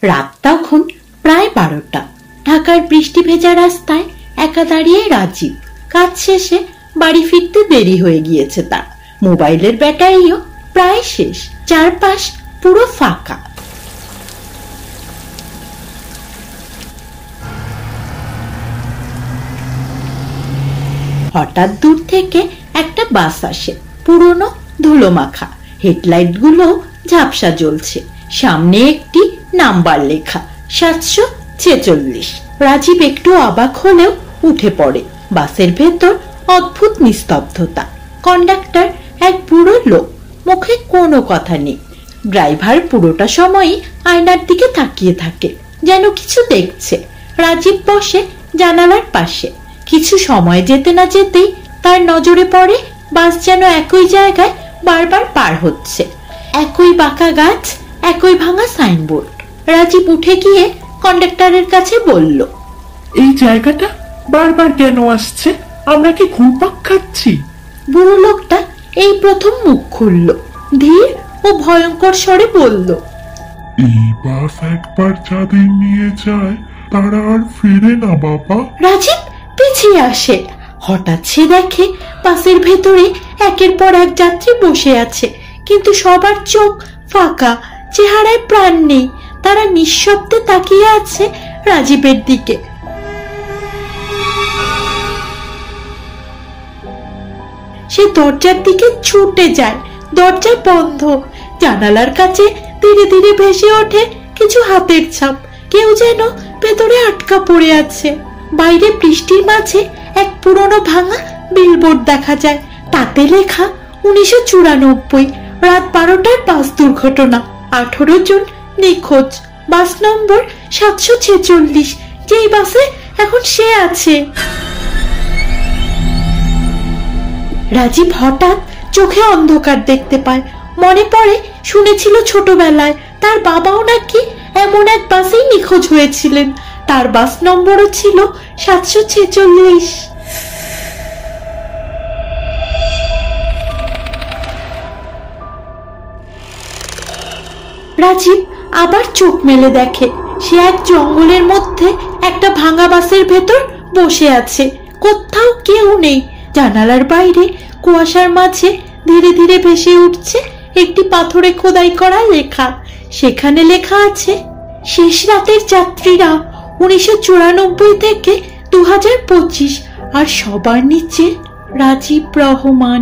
রাত তখন প্রায় 12টা। ঢাকার বৃষ্টি ভেজা রাস্তায় একা দাঁড়িয়ে রাজীব। কাজ শেষে বাড়ি ফিরতে দেরি হয়ে গিয়েছে তার। মোবাইলের ব্যাটারিও প্রায় শেষ। চারপাশ পুরো ফাঁকা। হঠাৎ দূর থেকে একটা বাস আসে, পুরনো ধুলো মাখা। হেডলাইট গুলো ঝাপসা জ্বলছে। সামনে একটি নাম্বার লেখা 746। রাজীব একটু অবাক হলেও উঠে পড়ে। বাসের ভেতর অদ্ভুত নিস্তব্ধতা। কন্ডাক্টর এক বুড়ো লোক, মুখে কোনো কথা নেই। ড্রাইভার পুরোটা সময়ই আয়নার দিকে তাকিয়ে থাকে, যেন কিছু দেখছে। রাজীব বসে জানালার পাশে। কিছু সময় যেতে না যেতেই তার নজরে পড়ে বাস যেন একই জায়গায় বারবার পার হচ্ছে। একই বাঁকা গাছ, একই ভাঙা সাইনবোর্ড। রাজীব উঠে গিয়ে কন্ডাক্টরের কাছে বলল, এই জায়গাটা বারবার কেন আসছে? আমরা কি ঘুরপাক খাচ্ছি? বুড়ো লোকটা এই প্রথম মুখ খুলল। ধীর ও ভয়ঙ্কর স্বরে বলল, এই বাস একবার যাদের নিয়ে যায় তারা আর ফিরে না বাবা। রাজীব পিছিয়ে আসে। হঠাৎ সে দেখে বাসের ভেতরে একের পর এক যাত্রী বসে আছে, কিন্তু সবার চোখ ফাঁকা, চেহারায় প্রাণ নেই। তারা নিঃশব্দে তাকিয়ে আছে রাজীবের দিকে। সে দরজার দিকে ছুটে যায়। দরজা বন্ধ। জানালার কাছে ধীরে ধীরে ভেসে ওঠে কিছু হাতের ছাপ। কেউ যেন ভেতরে আটকা পড়ে আছে। বাইরে বৃষ্টির মাঝে এক পুরনো ভাঙা বিলবোর্ড দেখা যায়। তাতে লেখা 1994, রাত 12টার বাস দুর্ঘটনা, 18 জন নিখোঁজ। বাস নম্বর 746, যেই বাসে এখন সে আছে। রাজীব হঠাৎ চোখে অন্ধকার দেখতে পায়। মনে পড়ে শুনেছিল ছোটবেলায় তার বাবাও নাকি এমন এক বাসেই নিখোঁজ হয়েছিলেন। তার বাস নম্বরও ছিল 746। রাজীব আবার চোখ মেলে দেখে সে এক জঙ্গলের মধ্যে একটা ভাঙা বাসের ভেতর বসে আছে। কোথাও কেউ নেই। জানালার বাইরে কুয়াশার মাঝে ধীরে ধীরে ভেসে উঠছে একটি পাথরে খোদাই করা লেখা। সেখানে লেখা আছে, শেষ রাতের যাত্রীরা 1994 থেকে 2025। আর সবার নিচে রাজীব রহমান।